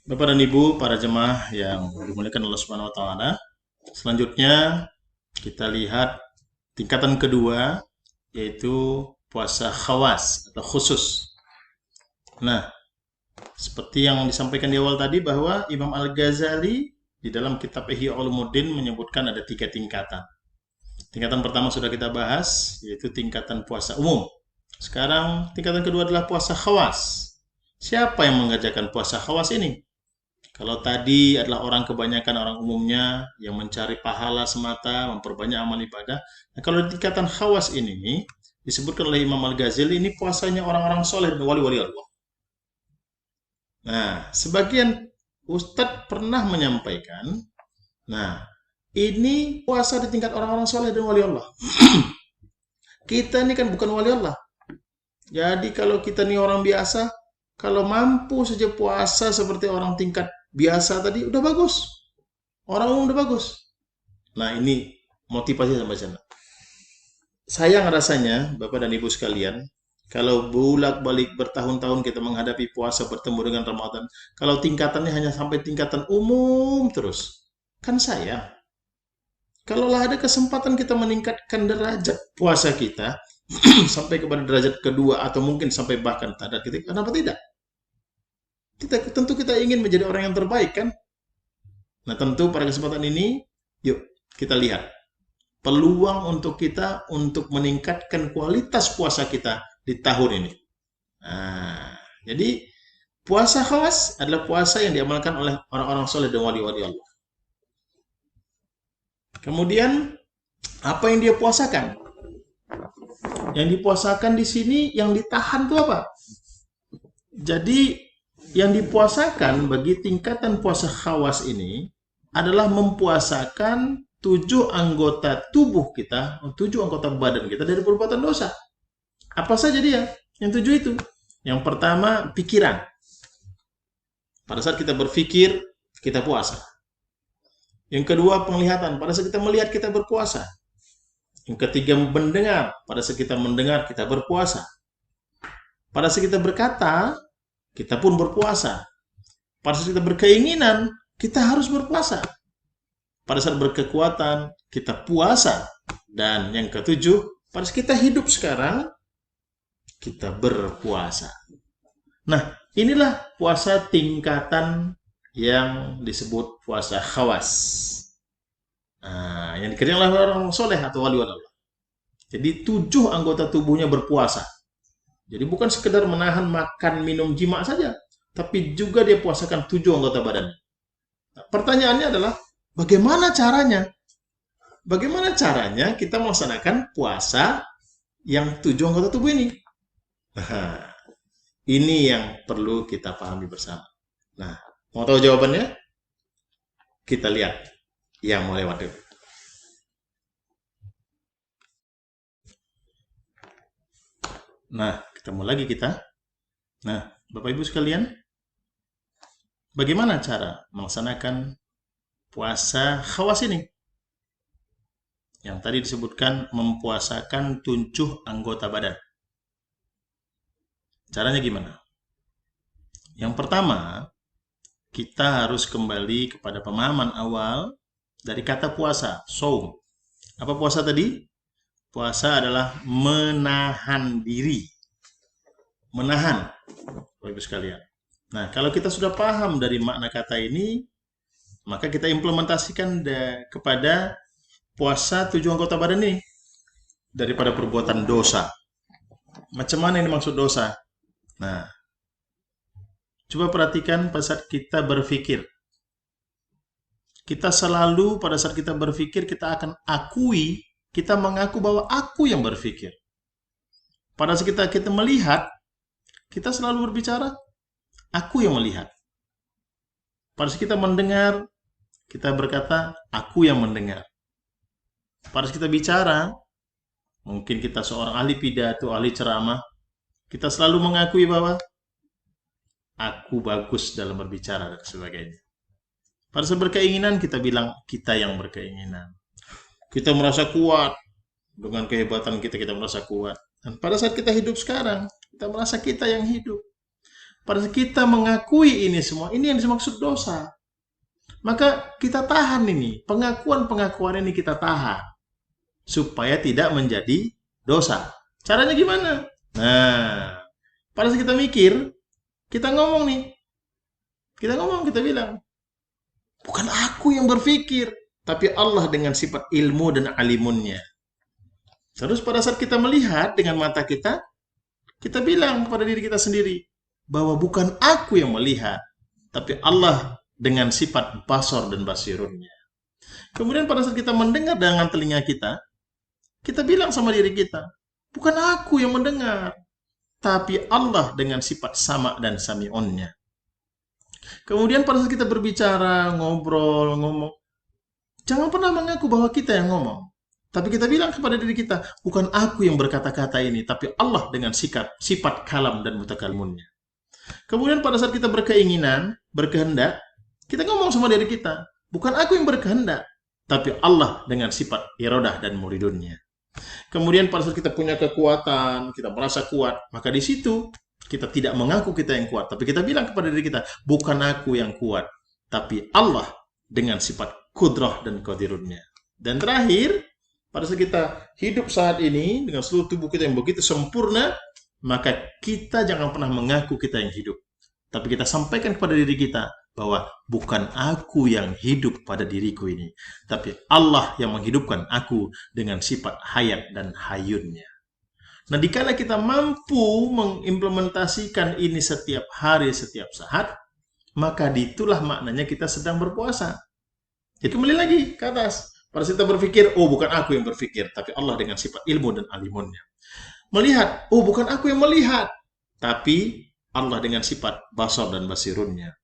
Bapak dan Ibu, para jemaah yang dimuliakan Allah Subhanahu wa taala. Selanjutnya kita lihat tingkatan kedua yaitu puasa khawas atau khusus. Nah, seperti yang disampaikan di awal tadi bahwa Imam Al-Ghazali di dalam kitab Ihya Ulumuddin menyebutkan ada 3 tingkatan. Tingkatan pertama sudah kita bahas, yaitu tingkatan puasa umum. Sekarang tingkatan kedua adalah puasa khawas. Siapa yang mengerjakan puasa khawas ini? Kalau tadi adalah orang kebanyakan orang umumnya yang mencari pahala semata, memperbanyak amal ibadah. Nah, kalau di tingkatan khawas ini disebutkan oleh Imam Al-Ghazali ini puasanya orang-orang soleh dan wali-wali Allah. Nah, sebagian Ustadz pernah menyampaikan, nah ini puasa di tingkat orang-orang soleh dan wali Allah. Kita ini kan bukan wali Allah. Jadi kalau kita ini orang biasa, kalau mampu saja puasa seperti orang tingkat biasa tadi, udah bagus. Orang umum udah bagus. Nah ini motivasi sampai sana. Sayang rasanya, Bapak dan Ibu sekalian, kalau bolak-balik bertahun-tahun kita menghadapi puasa bertemu dengan Ramadan, kalau tingkatannya hanya sampai tingkatan umum terus, kan sayang. Kalaulah ada kesempatan kita meningkatkan derajat puasa kita sampai kepada derajat kedua atau mungkin sampai bahkan tadat kita, kenapa tidak? Tentu kita ingin menjadi orang yang terbaik kan? Nah tentu pada kesempatan ini, yuk kita lihat peluang untuk kita untuk meningkatkan kualitas puasa kita di tahun ini. Nah, jadi puasa khawas adalah puasa yang diamalkan oleh orang-orang soleh dan wali-wali Allah. Kemudian apa yang dia puasakan? Yang dipuasakan di sini yang ditahan itu apa? Jadi yang dipuasakan bagi tingkatan puasa khawas ini adalah mempuasakan 7 anggota tubuh kita, 7 anggota badan kita dari perbuatan dosa. Apa saja dia? Yang 7 itu. Yang pertama, pikiran. Pada saat kita berpikir, kita puasa. Yang kedua, penglihatan. Pada saat kita melihat, kita berpuasa. Yang ketiga, mendengar. Pada saat kita mendengar, kita berpuasa. Pada saat kita berkata, kita pun berpuasa. Pada saat kita berkeinginan, kita harus berpuasa. Pada saat berkekuatan, kita puasa. Dan yang ketujuh, pada saat kita hidup sekarang, kita berpuasa. Nah, inilah puasa tingkatan yang disebut puasa khawas. Nah, yang dikerjakan oleh orang soleh atau wali Allah. Jadi 7 anggota tubuhnya berpuasa. Jadi bukan sekedar menahan makan, minum, jima saja, tapi juga dia puasakan 7 anggota badan. Nah, pertanyaannya adalah, bagaimana caranya? Bagaimana caranya kita melaksanakan puasa yang 7 anggota tubuh ini? Nah, ini yang perlu kita pahami bersama. Nah, mau tahu jawabannya? Kita lihat yang mau lewat dulu. Nah, ketemu lagi kita. Nah, Bapak Ibu sekalian, bagaimana cara melaksanakan puasa khawas ini? Yang tadi disebutkan mempuasakan 7 anggota badan. Caranya gimana? Yang pertama, kita harus kembali kepada pemahaman awal dari kata puasa, saum. Apa puasa tadi? Puasa adalah menahan diri. Menahan, Bapak Ibu sekalian. Nah, kalau kita sudah paham dari makna kata ini, maka kita implementasikan kepada puasa 7 anggota badan ini daripada perbuatan dosa. Macam mana ini maksud dosa? Nah, coba perhatikan pada saat kita berpikir. Kita selalu pada saat kita berpikir, kita akan kita mengaku bahwa aku yang berpikir. Pada saat kita melihat, kita selalu berbicara, aku yang melihat. Pada saat kita mendengar, kita berkata, aku yang mendengar. Pada saat kita bicara, mungkin kita seorang ahli pidato, ahli ceramah, kita selalu mengakui bahwa aku bagus dalam berbicara dan sebagainya. Pada saat berkeinginan, kita bilang kita yang berkeinginan. Kita merasa kuat. Dengan kehebatan kita merasa kuat. Dan pada saat kita hidup sekarang, kita merasa kita yang hidup. pada saat kita mengakui ini semua, ini yang dimaksud dosa. Maka kita tahan ini, pengakuan-pengakuan ini kita tahan. Supaya tidak menjadi dosa. Caranya gimana? Nah, pada saat kita mikir, kita ngomong nih. Kita bilang, bukan aku yang berpikir, tapi Allah dengan sifat ilmu dan alimunnya. Terus pada saat kita melihat dengan mata kita bilang kepada diri kita sendiri, bahwa bukan aku yang melihat, tapi Allah dengan sifat basar dan basirunnya. Kemudian pada saat kita mendengar dengan telinga kita bilang sama diri kita, bukan aku yang mendengar, tapi Allah dengan sifat sama dan sami'unnya. Kemudian pada saat kita berbicara, ngobrol, ngomong, jangan pernah mengaku bahwa kita yang ngomong. Tapi kita bilang kepada diri kita, bukan aku yang berkata-kata ini, tapi Allah dengan sifat kalam dan mutakallimunnya. Kemudian pada saat kita berkeinginan, berkehendak, kita ngomong sama diri kita, bukan aku yang berkehendak, tapi Allah dengan sifat iradah dan muridunnya. Kemudian pada saat kita punya kekuatan, kita merasa kuat, maka di situ kita tidak mengaku kita yang kuat, tapi kita bilang kepada diri kita, bukan aku yang kuat, tapi Allah dengan sifat kudrah dan qadirunnya. Dan terakhir, pada saat kita hidup saat ini dengan seluruh tubuh kita yang begitu sempurna, maka kita jangan pernah mengaku kita yang hidup, tapi kita sampaikan kepada diri kita bahwa bukan aku yang hidup pada diriku ini, tapi Allah yang menghidupkan aku dengan sifat hayat dan hayunnya. Nah, dikala kita mampu mengimplementasikan ini setiap hari, setiap saat, maka itulah maknanya kita sedang berpuasa. Jadi kembali lagi ke atas. Pada saat kita berpikir, oh bukan aku yang berpikir, tapi Allah dengan sifat ilmu dan alimunnya. Melihat, oh bukan aku yang melihat, tapi Allah dengan sifat basar dan basirunnya.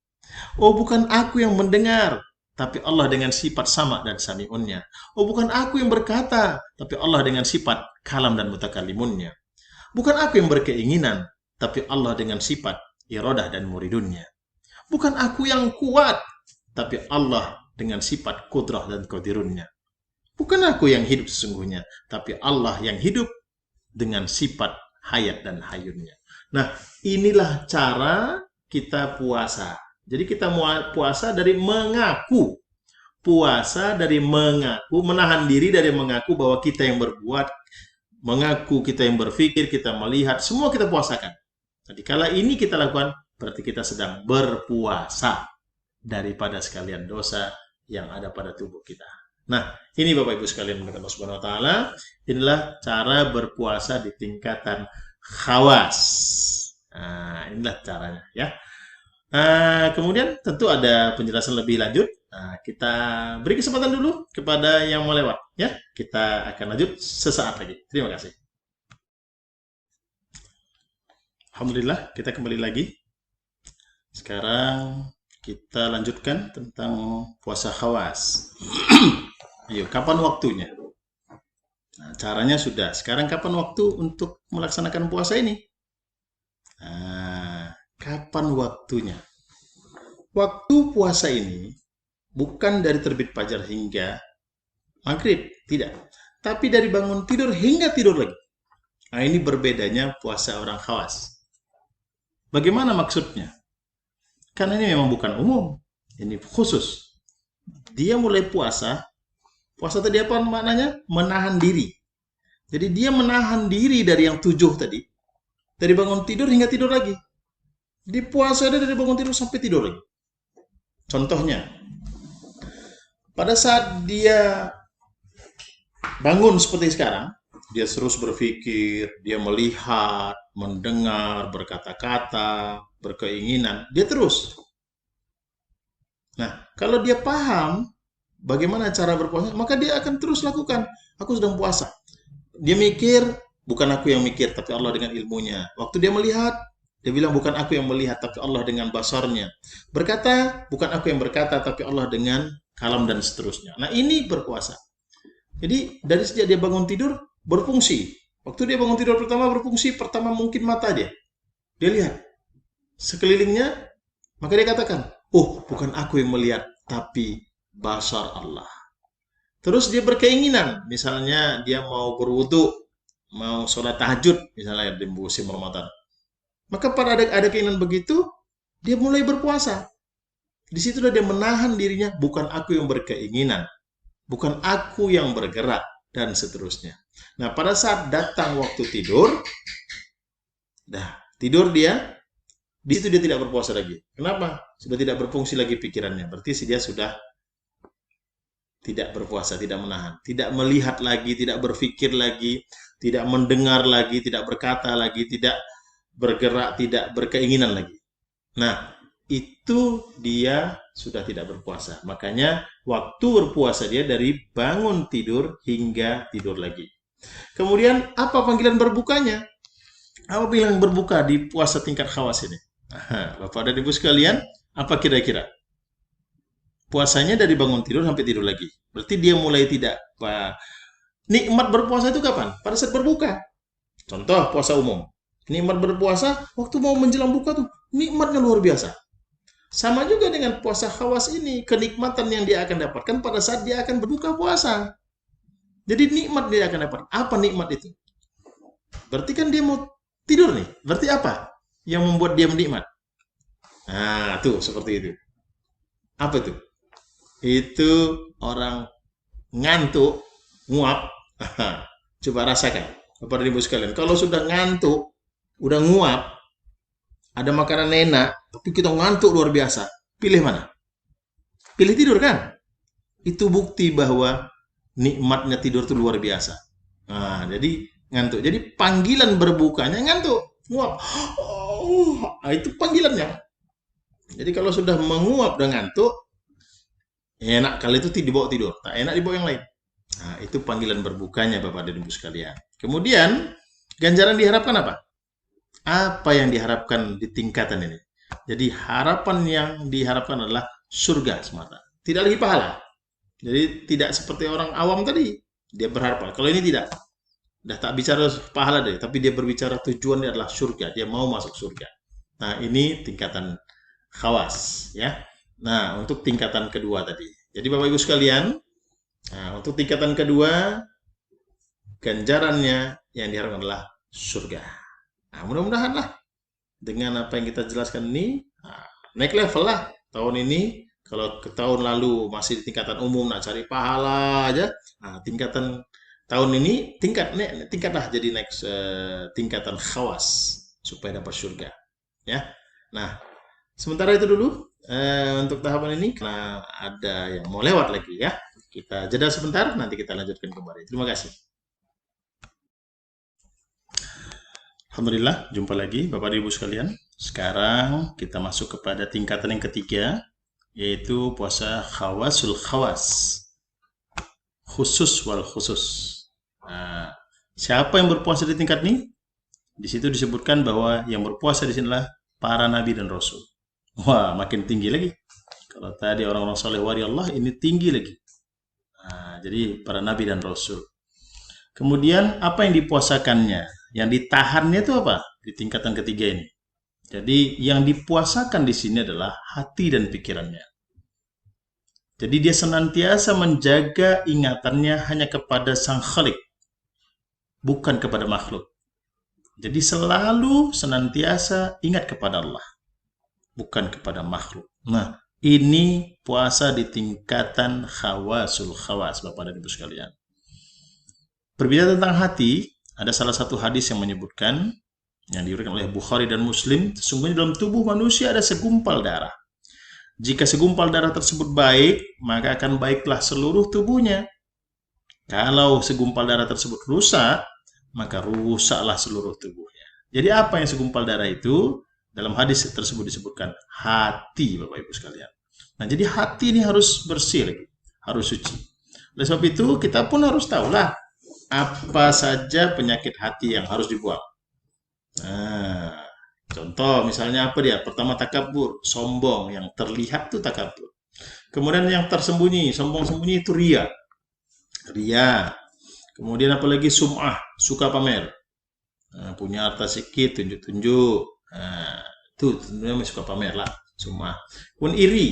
Oh bukan aku yang mendengar, tapi Allah dengan sifat sama dan sami'unnya. Oh bukan aku yang berkata, tapi Allah dengan sifat kalam dan mutakallimunnya. Bukan aku yang berkeinginan, tapi Allah dengan sifat iradah dan muridunnya. Bukan aku yang kuat, tapi Allah dengan sifat kudrah dan qadirunnya. Bukan aku yang hidup sesungguhnya, tapi Allah yang hidup dengan sifat hayat dan hayunnya. Nah, inilah cara kita puasa. Jadi kita puasa dari mengaku. Puasa dari mengaku, menahan diri dari mengaku bahwa kita yang berbuat, mengaku kita yang berpikir, kita melihat, semua kita puasakan. Jadi kalau ini kita lakukan, berarti kita sedang berpuasa daripada sekalian dosa yang ada pada tubuh kita. Nah, ini Bapak Ibu sekalian Allah Subhanahu wa taala, inilah cara berpuasa di tingkatan khawas. Nah, inilah caranya ya. Kemudian tentu ada penjelasan lebih lanjut. Nah, kita beri kesempatan dulu kepada yang mau lewat ya. Kita akan lanjut sesaat lagi. Terima kasih. Alhamdulillah, kita kembali lagi. Sekarang kita lanjutkan tentang puasa khawas. Ayo, kapan waktunya? Nah, caranya sudah. Sekarang kapan waktu untuk melaksanakan puasa ini? Nah, kapan waktunya? Waktu puasa ini bukan dari terbit fajar hingga maghrib, tidak. Tapi dari bangun tidur hingga tidur lagi. Nah, ini berbedanya puasa orang khawas. Bagaimana maksudnya? Karena ini memang bukan umum, ini khusus. Dia mulai puasa tadi apa maknanya? Menahan diri. Jadi dia menahan diri dari yang 7 tadi, dari bangun tidur hingga tidur lagi. Di puasa dia dari bangun tidur sampai tidur lagi. Contohnya, pada saat dia bangun seperti sekarang, dia terus berpikir, dia melihat, mendengar, berkata-kata, berkeinginan, dia terus. Nah, kalau dia paham bagaimana cara berpuasa, maka dia akan terus lakukan. Aku sedang puasa. Dia mikir, bukan aku yang mikir, tapi Allah dengan ilmunya. Waktu dia melihat, dia bilang bukan aku yang melihat, tapi Allah dengan basarnya. Berkata, bukan aku yang berkata, tapi Allah dengan kalam dan seterusnya. Nah, ini berpuasa. Jadi, dari sejak dia bangun tidur, berfungsi. Waktu dia bangun tidur pertama mungkin mata dia. Dia lihat sekelilingnya, maka dia katakan, oh, bukan aku yang melihat, tapi basar Allah. Terus dia berkeinginan, misalnya dia mau berwudu, mau sholat tahajud, misalnya di musim Ramadan. Maka pada ada keinginan begitu, dia mulai berpuasa. Di situlah dia menahan dirinya, bukan aku yang berkeinginan, bukan aku yang bergerak, dan seterusnya. Nah, pada saat datang waktu tidur, tidur dia, di situ dia tidak berpuasa lagi. Kenapa? Sudah tidak berfungsi lagi pikirannya. Berarti dia sudah tidak berpuasa, tidak menahan, tidak melihat lagi, tidak berpikir lagi, tidak mendengar lagi, tidak berkata lagi, tidak bergerak, tidak berkeinginan lagi. Nah, itu dia sudah tidak berpuasa. Makanya waktu berpuasa dia dari bangun tidur hingga tidur lagi. Kemudian apa panggilan berbukanya? Apa panggilan berbuka di puasa tingkat khawas ini? Bapak dan Ibu sekalian, apa kira-kira? Puasanya dari bangun tidur sampai tidur lagi. Berarti dia mulai tidak. Nikmat berpuasa itu kapan? Pada saat berbuka. Contoh puasa umum. Nikmat berpuasa waktu mau menjelang buka tuh nikmatnya luar biasa. Sama juga dengan puasa khawas ini, kenikmatan yang dia akan dapatkan pada saat dia akan berbuka puasa. Jadi nikmat dia akan dapat. Apa nikmat itu? Berarti kan dia mau tidur nih. Berarti apa yang membuat dia menikmat? Nah, tuh seperti itu. Apa itu? Itu orang ngantuk, nguap. Coba rasakan, Bapak dan Ibu sekalian. Kalau sudah ngantuk, udah nguap, ada makanan enak, tapi kita ngantuk luar biasa. Pilih mana? Pilih tidur kan? Itu bukti bahwa nikmatnya tidur itu luar biasa. Nah, jadi ngantuk. Jadi panggilan berbukanya ngantuk, nguap. Itu panggilannya. Jadi kalau sudah menguap dan ngantuk, enak kali itu dibawa tidur, tak enak dibawa yang lain. Nah, itu panggilan berbukanya Bapak dan Ibu sekalian. Kemudian, ganjaran diharapkan apa? Apa yang diharapkan di tingkatan ini? Jadi harapan yang diharapkan adalah surga semata. Tidak lagi pahala. Jadi tidak seperti orang awam tadi. Dia berharap. Kalau ini tidak. Sudah tak bicara pahala deh. Tapi dia berbicara tujuannya adalah surga. Dia mau masuk surga. Nah, ini tingkatan khawas. Ya. Nah, untuk tingkatan kedua tadi. Jadi Bapak Ibu sekalian, untuk tingkatan kedua, ganjarannya yang diharapkan adalah surga. Nah, mudah-mudahan lah dengan apa yang kita jelaskan ini, naik level lah tahun ini. Kalau ke tahun lalu masih di tingkatan umum nak cari pahala aja, tingkatan tahun ini tingkat lah jadi next tingkatan khawas supaya dapat surga. Ya, nah sementara itu dulu untuk tahapan ini karena ada yang mau lewat lagi ya. Kita jeda sebentar, nanti kita lanjutkan kembali. Terima kasih. Alhamdulillah, jumpa lagi Bapak dan Ibu sekalian. Sekarang kita masuk kepada tingkatan yang ketiga, yaitu puasa khawasul khawas. Khusus wal khusus. Nah, siapa yang berpuasa di tingkat ini? Di situ disebutkan bahwa yang berpuasa di sini adalah para nabi dan rasul. Wah, makin tinggi lagi. Kalau tadi orang-orang soleh wali Allah, ini tinggi lagi. Nah, jadi para nabi dan rasul. Kemudian apa yang dipuasakannya? Yang ditahannya itu apa? Di tingkatan ketiga ini. Jadi yang dipuasakan di sini adalah hati dan pikirannya. Jadi dia senantiasa menjaga ingatannya hanya kepada Sang Khalik, bukan kepada makhluk. Jadi selalu senantiasa ingat kepada Allah, bukan kepada makhluk. Nah, ini puasa di tingkatan khawasul khawas, Bapak dan Ibu sekalian. Berbicara tentang hati, ada salah satu hadis yang menyebutkan, yang diriwayatkan oleh Bukhari dan Muslim, sesungguhnya dalam tubuh manusia ada segumpal darah. Jika segumpal darah tersebut baik, maka akan baiklah seluruh tubuhnya. Kalau segumpal darah tersebut rusak, maka rusaklah seluruh tubuhnya. Jadi apa yang segumpal darah itu? Dalam hadis tersebut disebutkan hati, Bapak Ibu sekalian. Nah, jadi hati ini harus bersih lagi, harus suci. Oleh sebab itu, kita pun harus tahulah apa saja penyakit hati yang harus dibuang. Nah, contoh misalnya apa dia? Pertama takabur, sombong, yang terlihat itu takabur. Kemudian yang tersembunyi, sombong sembunyi itu ria. Ria. Kemudian apalagi sum'ah, suka pamer. Nah, punya harta sedikit, tunjuk-tunjuk. Nah, itu namanya suka pamer lah, sum'ah. Kemudian iri.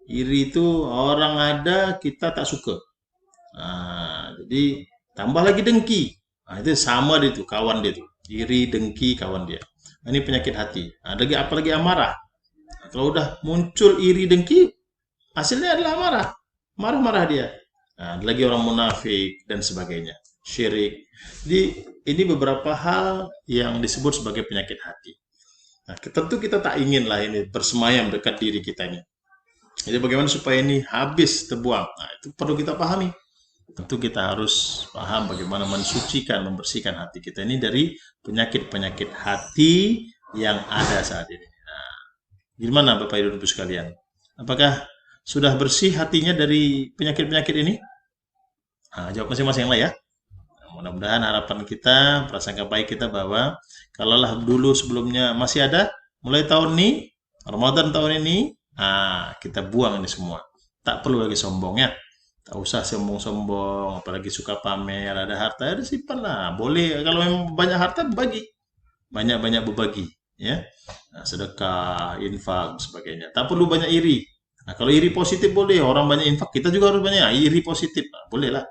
Iri itu orang ada kita tak suka. Nah, jadi tambah lagi dengki. Nah, itu sama dia tuh, kawan dia tuh. Iri, dengki, kawan dia. Ini penyakit hati. Apalagi amarah. Kalau udah muncul iri dengki, hasilnya adalah amarah. Marah-marah dia. Nah, ada lagi orang munafik dan sebagainya. Syirik. Jadi ini beberapa hal yang disebut sebagai penyakit hati. Nah, tentu kita tak ingin lah ini bersemayam dekat diri kita ini. Jadi bagaimana supaya ini habis terbuang? Nah, itu perlu kita pahami. Tentu kita harus paham bagaimana mensucikan, membersihkan hati kita ini dari penyakit-penyakit hati yang ada saat ini. Nah, gimana Bapak Ibu sekalian? Apakah sudah bersih hatinya dari penyakit-penyakit ini? Nah, jawab masing-masing lah ya. Nah, mudah-mudahan harapan kita, prasangka baik kita bahwa kalaulah dulu sebelumnya masih ada, mulai tahun ini, Ramadan tahun ini, kita buang ini semua. Tak perlu lagi sombong ya. Tak usah sombong-sombong, apalagi suka pamer, ada harta, ada simpan lah. Boleh, kalau memang banyak harta, bagi. Banyak-banyak berbagi. Ya, nah, sedekah, infak, sebagainya. Tak perlu banyak iri. Nah, kalau iri positif boleh, orang banyak infak, kita juga harus banyak iri positif. Nah, boleh lah.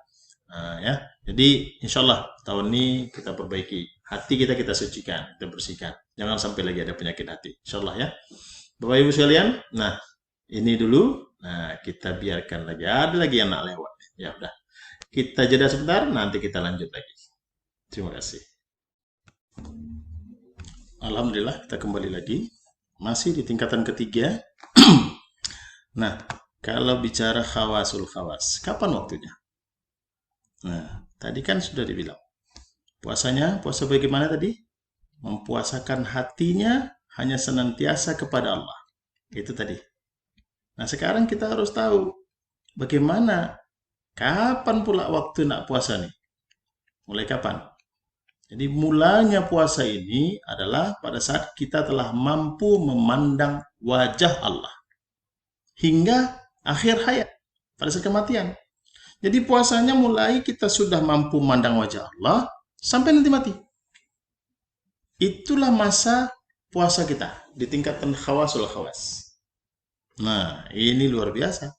Nah, ya. Jadi, insya Allah, tahun ini kita perbaiki. Hati kita sucikan, kita bersihkan. Jangan sampai lagi ada penyakit hati. Insya Allah ya. Bapak Ibu sekalian, nah, ini dulu. Nah, kita biarkan lagi. Ada lagi yang nak lewat. Ya udah. Kita jeda sebentar, nanti kita lanjut lagi. Terima kasih. Alhamdulillah, kita kembali lagi. Masih di tingkatan ketiga. Nah, kalau bicara khawasul khawas, kapan waktunya? Nah, tadi kan sudah dibilang. Puasanya, puasa bagaimana tadi? Mempuasakan hatinya hanya senantiasa kepada Allah. Itu tadi. Nah, sekarang kita harus tahu bagaimana, kapan pula waktu nak puasa nih? Mulai kapan? Jadi mulanya puasa ini adalah pada saat kita telah mampu memandang wajah Allah. Hingga akhir hayat, pada saat kematian. Jadi puasanya mulai kita sudah mampu memandang wajah Allah, sampai nanti mati. Itulah masa puasa kita, di tingkatan khawasul khawas. Nah, ini luar biasa.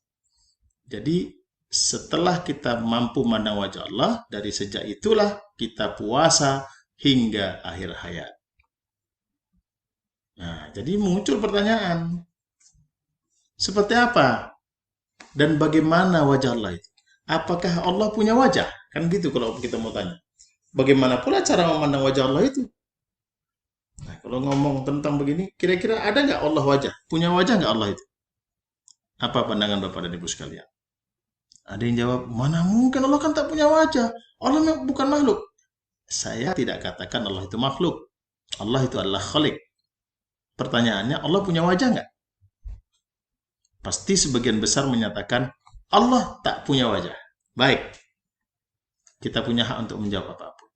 Jadi, setelah kita mampu memandang wajah Allah, dari sejak itulah kita puasa hingga akhir hayat. Nah, jadi muncul pertanyaan, seperti apa dan bagaimana wajah Allah itu? Apakah Allah punya wajah? Kan gitu kalau kita mau tanya. Bagaimana pula cara memandang wajah Allah itu? Nah, kalau ngomong tentang begini, kira-kira ada nggak Allah wajah? Punya wajah nggak Allah itu? Apa pandangan Bapak dan Ibu sekalian? Ada yang jawab, mana mungkin, Allah kan tak punya wajah. Allah bukan makhluk. Saya tidak katakan Allah itu makhluk. Allah itu adalah khalik. Pertanyaannya, Allah punya wajah nggak? Pasti sebagian besar menyatakan, Allah tak punya wajah. Baik. Kita punya hak untuk menjawab apapun.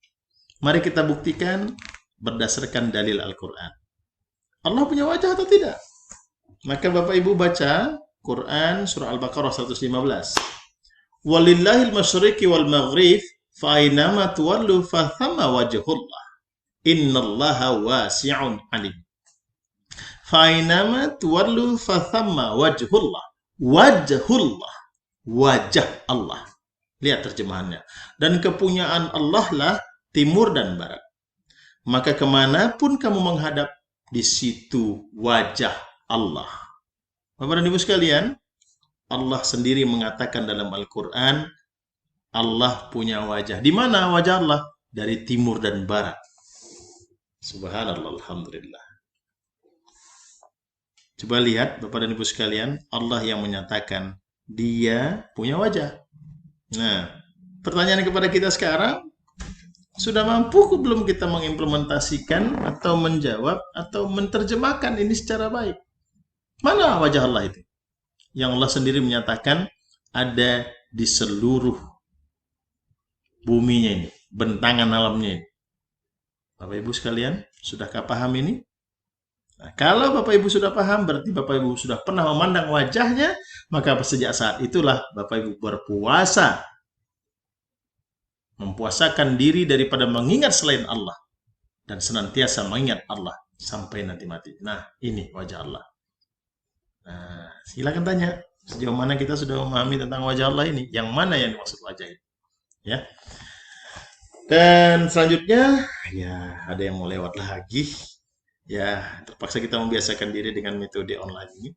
Mari kita buktikan berdasarkan dalil Al-Quran. Allah punya wajah atau tidak? Maka Bapak Ibu baca Quran surah Al-Baqarah 115. Walillahil masyriqi wal maghrib fa aynama tuwallu fa thamma wajhullah. Innallaha wasi'un alim. Fa aynama tuwallu fa thamma wajhullah. Wajhullah, wajah Allah. Lihat terjemahannya. Dan kepunyaan Allah lah timur dan barat. Maka kemanapun kamu menghadap, di situ wajah Allah. Bapak dan Ibu sekalian, Allah sendiri mengatakan dalam Al-Quran, Allah punya wajah. Di mana wajah Allah? Dari timur dan barat. Subhanallah, alhamdulillah. Coba lihat Bapak dan Ibu sekalian, Allah yang menyatakan Dia punya wajah. Nah, pertanyaan kepada kita sekarang, sudah mampu belum kita mengimplementasikan atau menjawab atau menerjemahkan ini secara baik? Mana wajah Allah itu? Yang Allah sendiri menyatakan ada di seluruh buminya ini, bentangan alamnya ini. Bapak Ibu sekalian, sudahkah paham ini? Nah, kalau Bapak Ibu sudah paham, berarti Bapak Ibu sudah pernah memandang wajahnya, maka sejak saat itulah Bapak Ibu berpuasa. Mempuasakan diri daripada mengingat selain Allah. Dan senantiasa mengingat Allah sampai nanti mati. Nah, ini wajah Allah. Nah, silakan tanya sejauh mana kita sudah memahami tentang wajah Allah ini, yang mana yang dimaksud wajah ini, ya. Dan selanjutnya, ya ada yang mau lewat lagi, Ya, terpaksa kita membiasakan diri dengan metode online ini.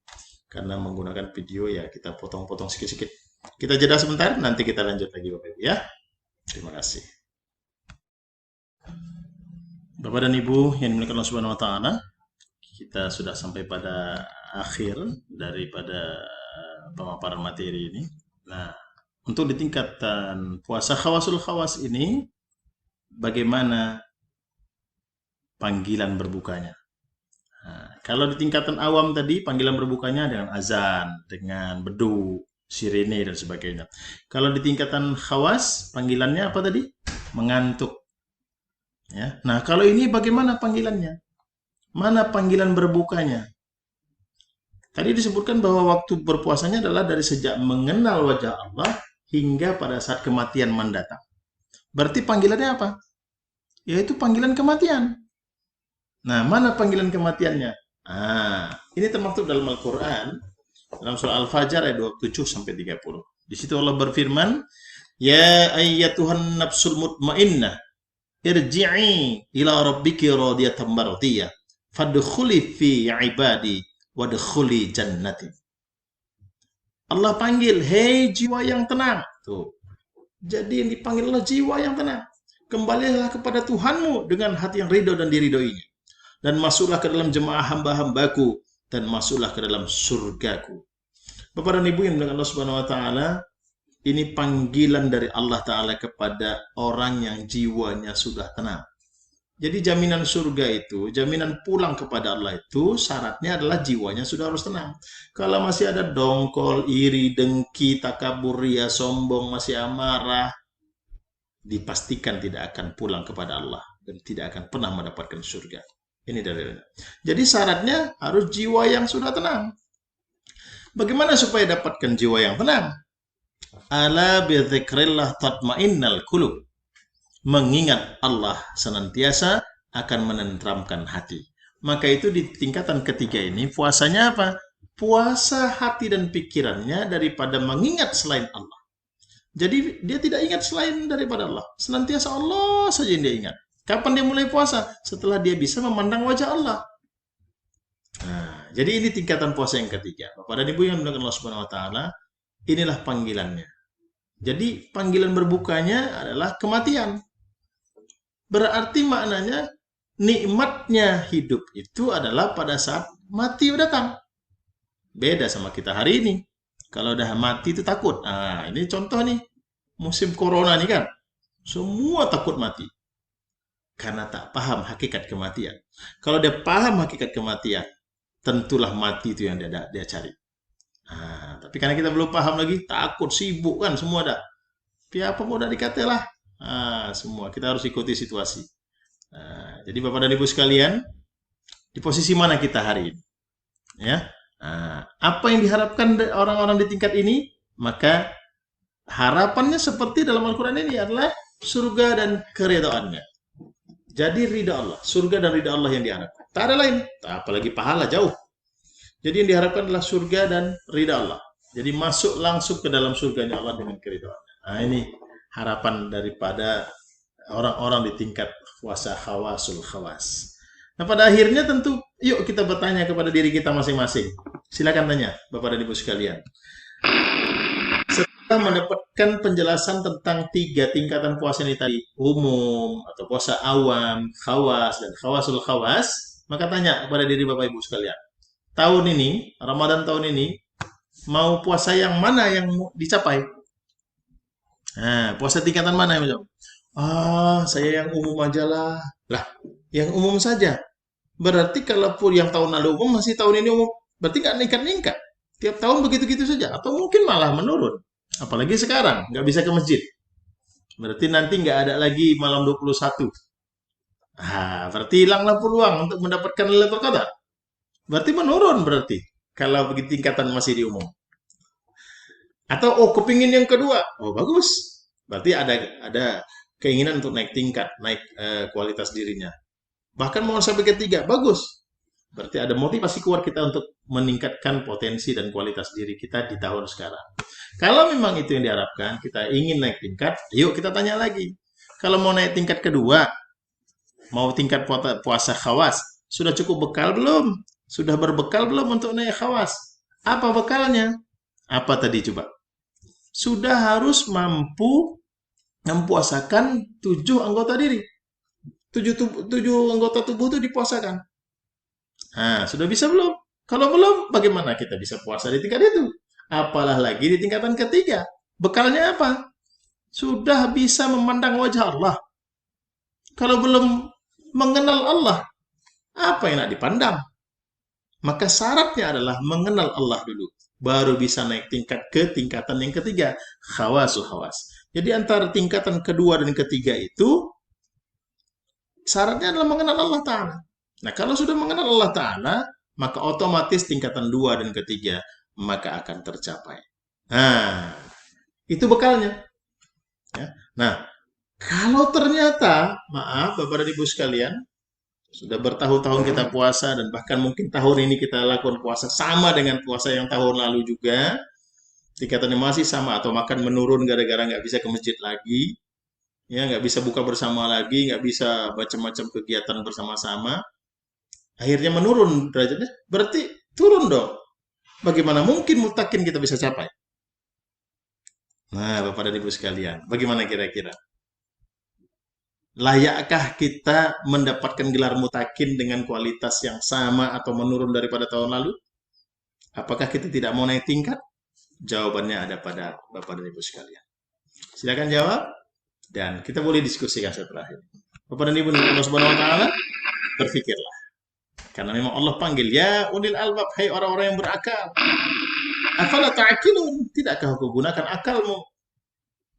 Karena menggunakan video ya kita potong-potong sikit-sikit. Kita jeda sebentar, nanti kita lanjut lagi Bapak Ibu ya. Terima kasih. Bapak dan Ibu yang dimuliakan Allah Subhanahu wa taala, kita sudah sampai pada akhir daripada pemaparan materi ini. Nah, untuk di tingkatan puasa khawasul khawas ini, bagaimana panggilan berbukanya? Nah, kalau di tingkatan awam tadi, panggilan berbukanya dengan azan, dengan beduk, sirene, dan sebagainya. Kalau di tingkatan khawas, panggilannya apa tadi? Mengantuk. Ya. Nah, kalau ini bagaimana panggilannya? Mana panggilan berbukanya? Tadi disebutkan bahwa waktu berpuasanya adalah dari sejak mengenal wajah Allah hingga pada saat kematian mendatang. Berarti panggilannya apa? Yaitu panggilan kematian. Nah, mana panggilan kematiannya? Ini termaktub dalam Al-Quran, dalam surah Al-Fajr ayat 27 sampai 30. Di situ Allah berfirman, "Ya ayyatuhan nafsul mutmainnah, irji'i ila rabbiki radiyatan mardiyah, fadkhuli fi ibadi wadkhuli jannati." Allah panggil, "Hei jiwa yang tenang." Tuh. Jadi yang dipanggil adalah jiwa yang tenang. Kembalilah kepada Tuhanmu dengan hati yang ridho dan diridhoinya. Dan masuklah ke dalam jemaah hamba-hambaku dan masuklah ke dalam surgaku. Bapak dan Ibu yang dimuliakan Allah Subhanahu wa taala, ini panggilan dari Allah taala kepada orang yang jiwanya sudah tenang. Jadi jaminan surga itu, jaminan pulang kepada Allah itu syaratnya adalah jiwanya sudah harus tenang. Kalau masih ada dongkol, iri, dengki, takabur, ria, sombong, masih amarah, dipastikan tidak akan pulang kepada Allah dan tidak akan pernah mendapatkan surga. Ini dalilnya. Jadi syaratnya harus jiwa yang sudah tenang. Bagaimana supaya dapatkan jiwa yang tenang? Ala bi dzikrillah tatmainnal qulub. Mengingat Allah senantiasa akan menenteramkan hati. Maka itu di tingkatan ketiga ini puasanya apa? Puasa hati dan pikirannya daripada mengingat selain Allah. Jadi dia tidak ingat selain daripada Allah. Senantiasa Allah saja yang dia ingat. Kapan dia mulai puasa? Setelah dia bisa memandang wajah Allah. Nah, jadi ini tingkatan puasa yang ketiga. Bapak dan Ibu yang dimuliakan Allah Subhanahu wa taala, inilah panggilannya. Jadi panggilan berbukanya adalah kematian. Berarti maknanya nikmatnya hidup itu adalah pada saat mati datang. Beda sama kita hari ini. Kalau udah mati itu takut. Nah, ini contoh nih. Musim corona nih kan. Semua takut mati. Karena tak paham hakikat kematian. Kalau dia paham hakikat kematian, tentulah mati itu yang dia cari. Nah, tapi karena kita belum paham lagi, takut, sibuk kan semua dah. Apa mau udah dikatalah. Semua kita harus ikuti situasi. Jadi Bapak dan Ibu sekalian, di posisi mana kita hari ini? Ya, apa yang diharapkan orang-orang di tingkat ini? Maka harapannya seperti dalam Al-Quran ini adalah surga dan keridhaannya. Jadi ridha Allah, surga dan ridha Allah yang diharapkan. Tak ada lain, apalagi pahala jauh. Jadi yang diharapkan adalah surga dan ridha Allah. Jadi masuk langsung ke dalam surganya Allah dengan keridhaannya. Nah, ini harapan daripada orang-orang di tingkat puasa khawasul khawas. Nah, pada akhirnya tentu yuk kita bertanya kepada diri kita masing-masing. Silakan tanya Bapak dan Ibu sekalian. Setelah mendapatkan penjelasan tentang 3 tingkatan puasa ini tadi, umum atau puasa awam, khawas dan khawasul khawas, maka tanya kepada diri Bapak Ibu sekalian. Tahun ini, Ramadan tahun ini, mau puasa yang mana yang dicapai? Nah, puasa tingkatan mana yang saya yang umum aja lah. Lah, yang umum saja. Berarti kalaupun yang tahun lalu umum, masih tahun ini umum. Berarti nggak meningkat-meningkat. Tiap tahun begitu-gitu saja. Atau mungkin malah menurun. Apalagi sekarang, nggak bisa ke masjid. Berarti nanti nggak ada lagi malam 21. Berarti hilanglah peluang untuk mendapatkan Lailatul Qadar. Berarti menurun berarti. Kalau begitu tingkatan masih di umum. Atau kepingin yang kedua. Bagus. Berarti ada keinginan untuk naik tingkat, naik kualitas dirinya. Bahkan mau sampai ketiga, bagus. Berarti ada motivasi kuat kita untuk meningkatkan potensi dan kualitas diri kita di tahun sekarang. Kalau memang itu yang diharapkan, kita ingin naik tingkat, yuk kita tanya lagi. Kalau mau naik tingkat kedua, mau tingkat puasa khawas, Sudah cukup bekal belum? Sudah berbekal belum untuk naik khawas? Apa bekalnya? Apa tadi coba? Sudah harus mampu mempuasakan 7 anggota diri. 7 anggota tubuh itu dipuasakan. Nah, sudah bisa belum? Kalau belum, bagaimana kita bisa puasa di tingkat itu? Apalah lagi di tingkatan ketiga. Bekalnya apa? Sudah bisa memandang wajah Allah. Kalau belum mengenal Allah, apa yang nak dipandang? Maka syaratnya adalah mengenal Allah dulu. Baru bisa naik tingkat ke tingkatan yang ketiga. Khawasul khawas. Jadi antara tingkatan kedua dan ketiga itu, syaratnya adalah mengenal Allah Ta'ala. Nah, kalau sudah mengenal Allah Ta'ala, maka otomatis tingkatan 2 dan ketiga, maka akan tercapai. Nah, itu bekalnya. Ya. Nah, kalau ternyata, maaf Bapak dan Ibu sekalian, sudah bertahun-tahun kita puasa dan bahkan mungkin tahun ini kita lakukan puasa sama dengan puasa yang tahun lalu juga, tingkatannya masih sama atau makan menurun gara-gara nggak bisa ke masjid lagi, ya nggak bisa buka bersama lagi, nggak bisa macam-macam kegiatan bersama-sama, akhirnya menurun derajatnya, berarti turun dong. Bagaimana mungkin mutakin kita bisa capai? Nah, Bapak dan Ibu sekalian, bagaimana kira-kira? Layakkah kita mendapatkan gelar mutakin dengan kualitas yang sama atau menurun daripada tahun lalu? Apakah kita tidak mau naik tingkat? Jawabannya ada pada Bapak dan Ibu sekalian. Silakan jawab dan kita boleh diskusikan setelah ini. Bapak dan Ibu Allah Subhanahu wa taala, berpikirlah. Karena memang Allah panggil ya ulil albab, hai orang-orang yang berakal. Afala ta'qilun? Tidakkah kau gunakan akalmu?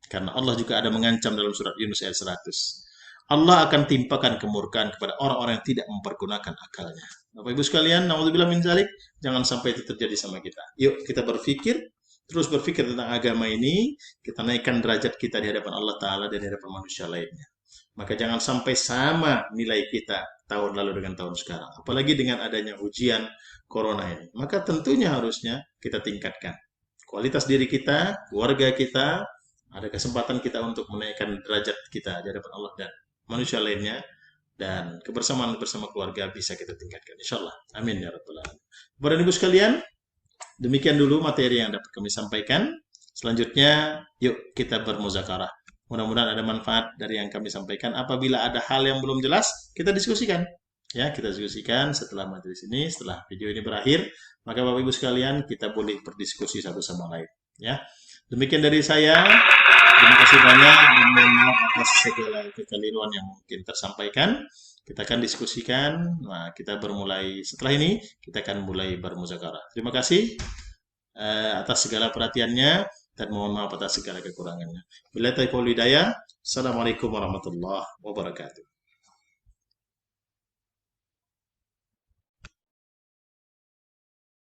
Karena Allah juga ada mengancam dalam surat Yunus ayat 100. Allah akan timpakan kemurkaan kepada orang-orang yang tidak mempergunakan akalnya. Bapak Ibu sekalian, naudzubillah min dzalik, jangan sampai itu terjadi sama kita. Yuk kita berpikir, terus berpikir tentang agama ini, kita naikkan derajat kita di hadapan Allah Ta'ala dan di hadapan manusia lainnya. Maka jangan sampai sama nilai kita tahun lalu dengan tahun sekarang. Apalagi dengan adanya ujian corona ini. Maka tentunya harusnya kita tingkatkan kualitas diri kita, keluarga kita, ada kesempatan kita untuk menaikkan derajat kita di hadapan Allah dan manusia lainnya, dan kebersamaan bersama keluarga bisa kita tingkatkan. InsyaAllah. Amin ya rabbal alamin. Bapak dan Ibu sekalian, demikian dulu materi yang dapat kami sampaikan. Selanjutnya, yuk kita bermuzakarah. Mudah-mudahan ada manfaat dari yang kami sampaikan. Apabila ada hal yang belum jelas, kita diskusikan. Ya, kita diskusikan setelah majelis ini, setelah video ini berakhir. Maka Bapak Ibu sekalian, kita boleh berdiskusi satu sama lain. Ya, demikian dari saya. Terima kasih banyak dan mohon maaf atas segala kekeliruan yang mungkin tersampaikan. Kita akan diskusikan. Nah, kita bermulai setelah ini, kita akan mulai bermuzakarah. Terima kasih atas segala perhatiannya dan mohon maaf atas segala kekurangannya. Billahi taufiq wal hidayah. Assalamualaikum warahmatullahi wabarakatuh.